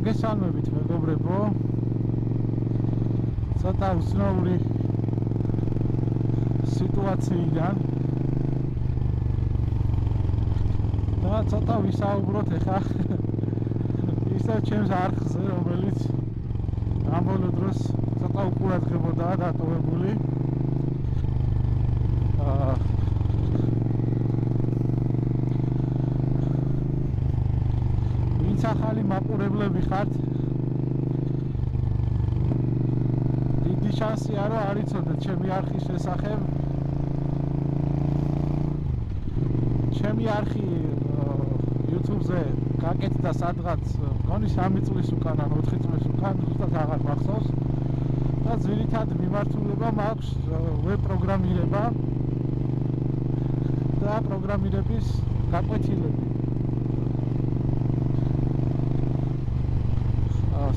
მოგესალმებით მეგობრებო. ცოტა უცნაური სიტუაციიდან და ცოტა ვისაუბროთ ეხლა ისე ჩემს არხზე, რომელიც ამ ბოლო დროს ცოტა უყურადღებოდაა დატოვებული. ვინც ახალი მაყურებლები ხართ, დიდი შანსია რომ არ იცოდეთ ჩემი არხის შესახებ. ჩემი არხი YouTube-ზე გაკეთდა სადღაც მგონი 3 წლის უკან ან 4 წლის უკან, ზუსტად აღარ მახსოვს. და ძირითად მიმართულება მაქვს ვებ პროგრამირება და პროგრამირების გაკვეთილები.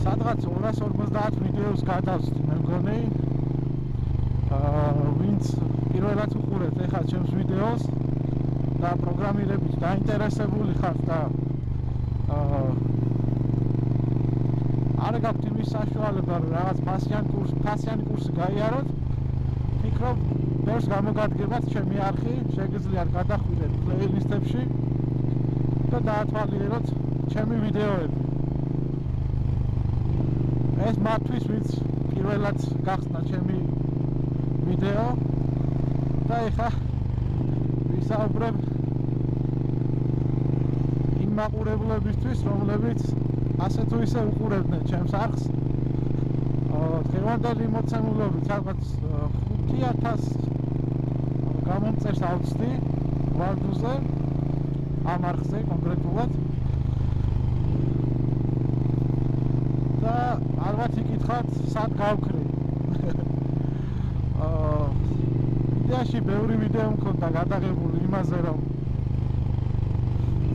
სადღაც 250 ვიდეოს გადავწვდი მე მგონი. ვინც პირველად უყურეთ ეხლა ჩემს ვიდეოს და პროგრამირებით დაინტერესებული ხართ და არ გაქვთ იმის საშუალება რომ რაღაც ფასიანი კურსი გაიაროთ, ფიქრობ ბევრს გამოგადგებათ ჩემი არხი, შეგიძლიათ გადახვიდეთ პლეილისტებში და დაათვალიეროთ ჩემი ვიდეოები. ეს მათთვის, ვინც პირველად გახსნა ჩემი ვიდეო და ეხლა ვისაუბრებ იმ მაყურებლებისთვის, რომლებიც ასე თუ ისე უყურებდნენ ჩემს არხს. დღევანდელი მოცემულობით რაღაც 5000 გამომწერს ავწვდი ვარდუზე, ამ არხზე კონკრეტულად. და ალბათ იკითხავთ, სად გავქრე. იდეაში ბევრი ვიდეო მქონდა გადაღებული იმაზე, რომ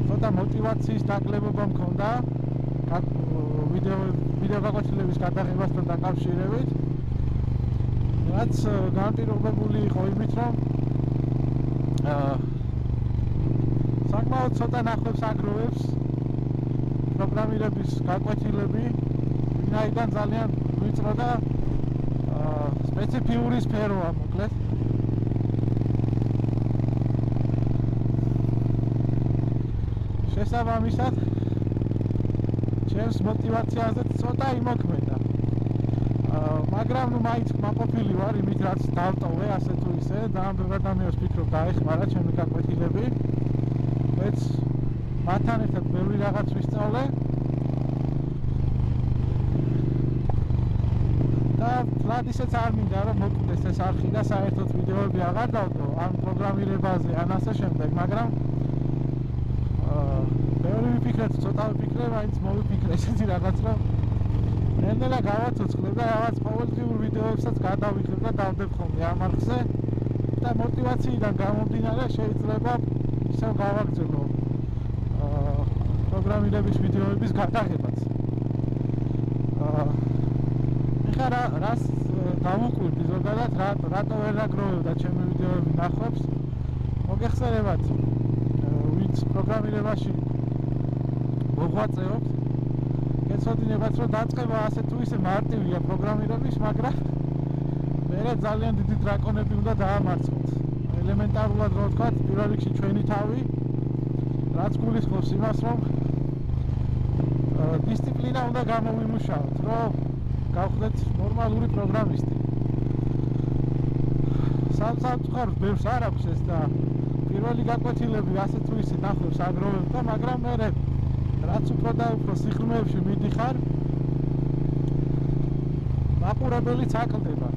ცოტა მოტივაციის დაკლებობა მქონდა ვიდეო გაკვეთილების გადაღებასთან დაკავშირებით. რაც განპირობებული იყო იმით, რომ საკმაოდ ცოტა ნახვებს აგროვებს პროგრამირების გაკვეთილები, ვინაიდან ძალიან ვიწრო და სპეციფიური სფეროა მოკლედ. შესაბამისად ჩემს მოტივაციაზე ცოტა იმოქმედა. მაგრამ ნუ მაინც მაყოფილი ვარ იმით, რაც დავტოვე ასე თუ ისე და ამ ბევრ ადამიანს ფიქრობ დაეხმარა ჩემი გაკვეთილები. მეც მათთან ერთად ბევრი რაღაც ვისწავლე. და თლად ისეც არ მინდა რომ მოკვდეს ეს არხი და საერთოდ ვიდეოები აღარ დავტო ამ პროგრამირებაზე ან ასე შემდეგ, მაგრამ ბევრი ვიფიქრეთ, ცოტა ვიფიქრე, მაინც მოვიფიქრე ესეთი რაღაც, რომ ნელ-ნელა გავაცოცხლებ და რაღაც ყოველდღიურ ვიდეოებსაც გადავიღებ და დავდებ ხოლმე ამ არხზე და მოტივაციიდან გამომდინარე შეიძლება ისევ გავაგრძელო პროგრამირების ვიდეოების გადაღებაც. ეხლა რას დავუკვირდი ზოგადად, რატო ვერ აგროვებდა ჩემი ვიდეოები ნახვებს, მოგეხსენებათ, ვინც პროგრამირებაში მოღვაწეობთ, გეცოდინებათ, რომ დაწყება ასე თუ ისე მარტივია პროგრამირების, მაგრამ მერე ძალიან დიდი დრაკონები უნდა დაამარცხოთ. ელემენტარულად რო ვთქვათ, პირველ რიგში ჩვენი თავი, რაც გულისხმობს იმას, რომ დისციპლინა უნდა გამოვიმუშავოთ, რომ გავხდეთ ნორმალური პროგრამისტი. სამწუხაროდ ბევრს არ აქვს ეს და პირველი გაკვეთილები ასე თუ ისე ნახვებს აგროვებ და მაგრამ მერე რაც უფრო და უფრო სიღრმეებში მიდიხარ, მაყურებელიც აკლდება.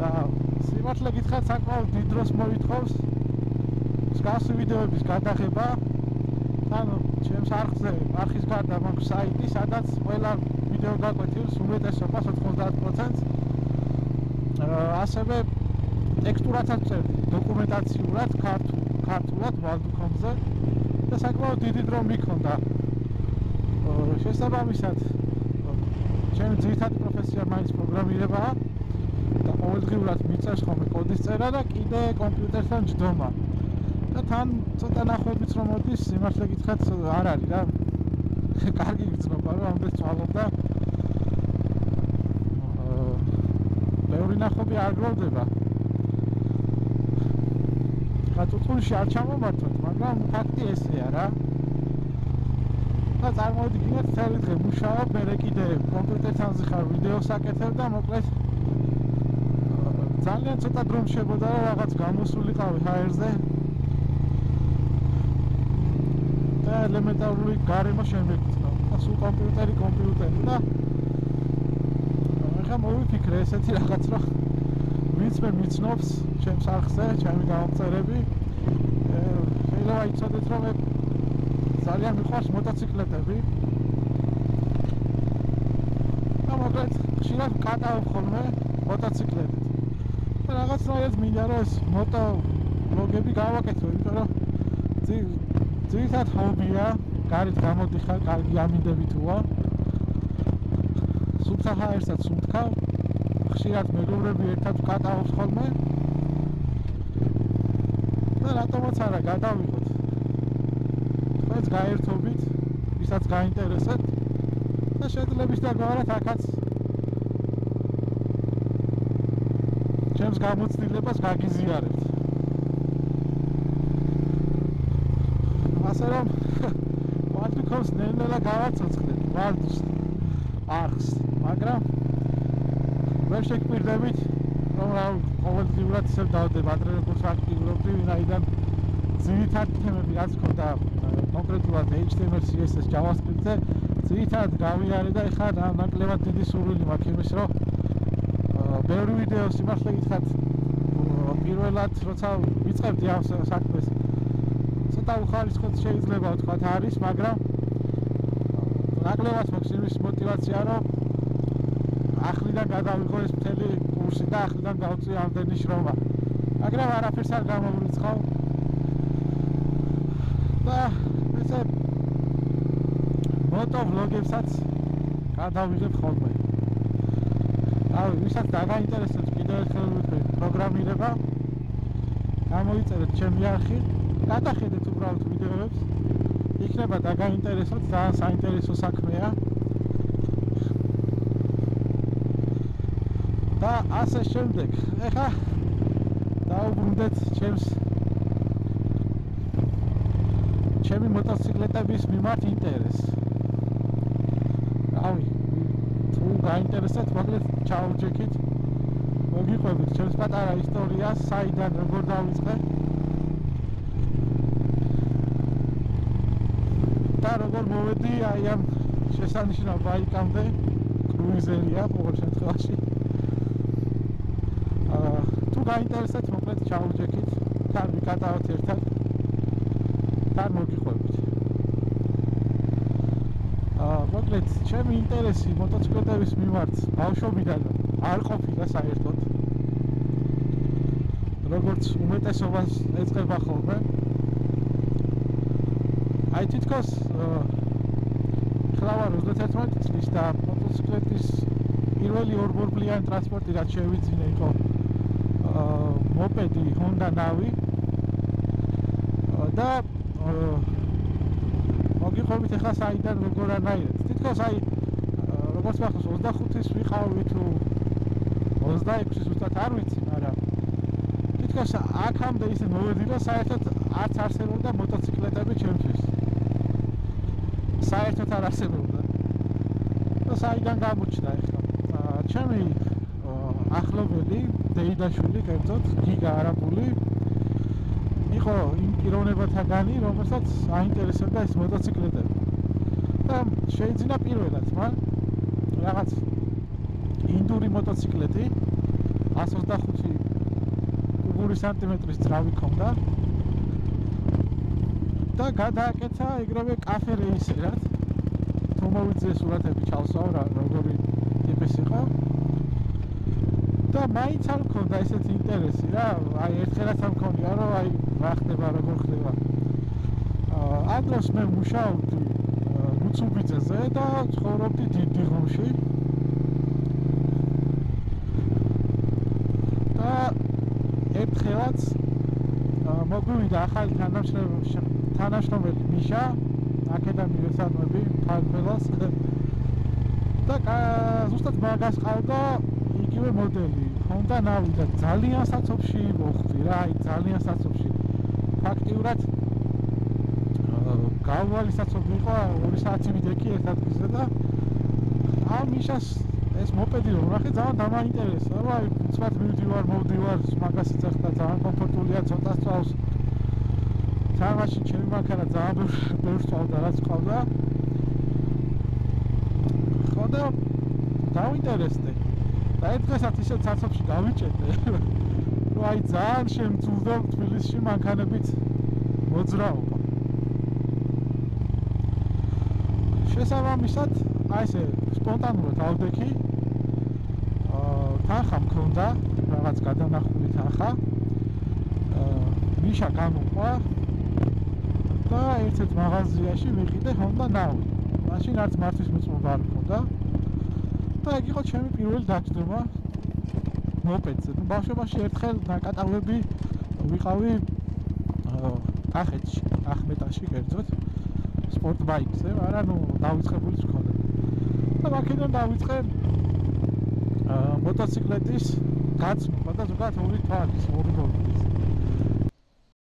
და სიმართლე გითხრათ, საკმაოდ დიდ დროს მოითხოვს მსგავსი ვიდეოების გადაღება. ანუ ჩემს არხის გარდა მაქვს საიტი, სადაც ყველა ვიდეო გაკვეთილს უმეტესობას 90% ასევე ტექსტურათაც წერდი, დოკუმენტაციურად, ქართულად, ვალდუქონზე და საკმაოდ დიდი დრო მიქონდა. შესაბამისად, ჩემი ძირითადი პროფესია მაინც პროგრამირებაა და ყოველდღიურად მიწევს ხოლმე კოდის წერა და კიდე კომპიუტერთან ჯდომა. და თან ცოტა ნახვებიც რომ მოდის, სიმართლე გითხრათ, არ არის რა. კარგი გრძნობა რომ ამდენ წვალობდა ბევრი ნახობი არ გროვდება კატუწულში არ ჩამომართვათ მაგრამ ფაქტი ესეა რა და წარმოვიდგინეთ მთელი დღე მუშაობ მე კიდე კომპიუტერთან ხარ ვიდეოს აკეთებ და მოკლედ ძალიან ცოტა დრო მშებოდა რომ რაღაც გამოსულიყავი HR-ზე და ელემენტარული გარემო შემეკითხა და სულ კომპიუტერი და ახლა მოვიფიქრე ესეთი რაღაც რომ ვინც მე მიცნობს ჩემს არხზე ჩემი გამომწერები შეიძლება იცოდეთ რომ მე ძალიან მიყვარს მოტოციკლეტები და მოკლედ ხშირად ვკატავებ ხოლმე მოტოციკლებით და რაღაცნაირად მინდა რომ ეს მოტო ვლოგები გავაკეთო იმიტომ რომ ძირითადად ჰობია გარეთ გამოდიხარ კარგი ამინდები თუა სუფთაა ერთად სუნთქავ ხშირად მეგობრები ერთად ვკატავებთ ხოლმე და რატომაც არა გადავიღოთ თქვენს გაერთობით ვისაც გაინტერესებთ და შედლების დაგვარად აქაც ჩემს გამოცდილებას გაგიზიარებთ ასე რომ ვარდიქოს ნელ-ნელა გავაცოცხლეთ ვარდის არხს მაგრამ ვერ შეგპირდებით რომ რა ყოველდღიურად ისევ დავდებ ადრე როგორც აქტიურობდი ვინაიდან ძირითადი თემები რაც ქონდა კონკრეტულად HTML, CSS, JavaScript-ზე ძირითადად გავიარე და ეხლა ნაკლებად დიდი სურვილი მაქვს იმის რომ ბევრი ვიდეო სიმართლე გითხრათ პირველად როცა ვიწყებდი ამ საქმეს ცოტა უხარისხოდ შეიძლება ვთქვა არის მაგრამ ნაკლებად მაქვს იმის мотиваცია რომ ახლიდან გადავიღო ეს მთელი კურსი და ახლიდან გავწვი ამდენი შრომა მაგრამ არაფერს არ გამოვრიცხავ და ესე მოტოვლოგებსაც გადავიღებ ხოლმე ვისაც დაგაინტერესებს კიდევ ერთხელ ვიტყვი პროგრამირება გამოიწერეთ ჩემი არხი გადახედეთ უბრალოდ ვიდეოებს იქნება დაგაინტერესოთ ძალიან საინტერესო საქმეა და ასე შემდეგ ეხლა დაუბრუნდეთ ჩემი მოტოციკლეტების მიმართ ინტერესს რავი თუ გაინტერესებთ მოკლედ ჩაუჯექით მოგიყვებით ჩემს პატარა ისტორიას საიდან როგორ დავიწყე და როგორ მოვედი აი ამ შესანიშნავ ბაიკამდე კრუიზერია ყოველ შემთხვევაში თუ გაინტერესებთ მოკლედ ჩაუჯექით თან ვიკატავთ ერთად თან მოგიყვებით მოკლედ ჩემი ინტერესი მოტოციკლეტების მიმართ ბავშვობიდან არ ყოფილა საერთოდ როგორც უმეტესობას ეწყება ხოლმე აი თითქოს ხლავარ 31 წლის და მოტოციკლეტის პირველი ორბორბლიანი ტრანსპორტი რაც შევიძინე იყო მოპედი Honda Navi და მოგიყვებით ახლა საიდან როგორანაირად თითქოს აი როგორც მახსოვს 25-ის ვიყავი თუ 26-ის ზუსტად არ ვიცი მაგრამ თითქოს აქამდე ისე მოვედი რომ საერთოდ არც არსებობდა მოტოციკლეტები ჩემთვის საერთოდ არ არსებობდა და საიდან გამოჩნდა ახლა ჩემი ახლობელი დეიდაშვილი კერძოდ გიგა არაბული იყო იმ პიროვნებათაგანი რომელსაც აინტერესებდა ეს მოტოციკლეტები და შეიძინა პირველად მან რაღაც ინდური მოტოციკლეტი 125 კუბური სანტიმეტრის ძრავი ჰქონდა და გადააკეთა ეგრევე კაფე რეისერად თუ მოვიძიე სურათები ჩავსვავ როგორი ტიპის იყო და მაინც არ მქონდა ესეთი ინტერესი რა აი ერთხელაც არ მქონია რომ აი რა ხდება როგორ ხდება ამ დროს მე მუშაობდი მუცუბიძეზე და ცხოვრობდი დიდიღომში და ერთხელაც მოგვივიდა ახალი თანამშრომელი მიშა აქედან მივესალმები ფარველას და ზუსტად მაგას ყავდა იგივე მოდელი Honda Navi და ძალიან საცობში მოხვდი რა, აი ძალიან საცობში. ფაქტიურად გავალი საცობი იყო 2 საათი ვიდექი ერთ ადგილზე და ამ მიშას ეს მოპედი რომ ნახე ძალიან დამაინტერესა, რა, უცბად მოვდივარ, მაგას იწახდა ძალიან კომფორტულია, ცოტა სწავს. თამაში ჩემი მანქანა ძალიან ბევრს სწავდა, რაც ყავდა. ხო და დავინტერესდე. და ერთ დღესაც ისე ცაცობში გავიჭედე. რომ აი ძალიან შემძულდა თბილისში მანქანებით მოძრაობა. შესაბამისად, აი ესე სპონტანურად ავდექი. თანხა მქონდა, რაღაც გადანახული თანხა. მიშა გამოყვა და ერთ-ერთ მაღაზიაში ვიყიდე Honda Navi. მაშინ არც მართვის მოწმობა არ მქონდა. და ეგ იყო ჩემი პირველი დაჯდომა მოპედზე. ნუ ბავშვობაში ერთხელ ნაკატავები ვიყავი კახეთში, ახმეტაში კერძოდ სპორტ ბაიკზე, მაგრამ ნუ დავიწყებულიც მქონდა. და აქედან დავიწყე მოტოციკლეთის გაცნობა და ზოგადად ორი თვალის, ორი ბოლოს.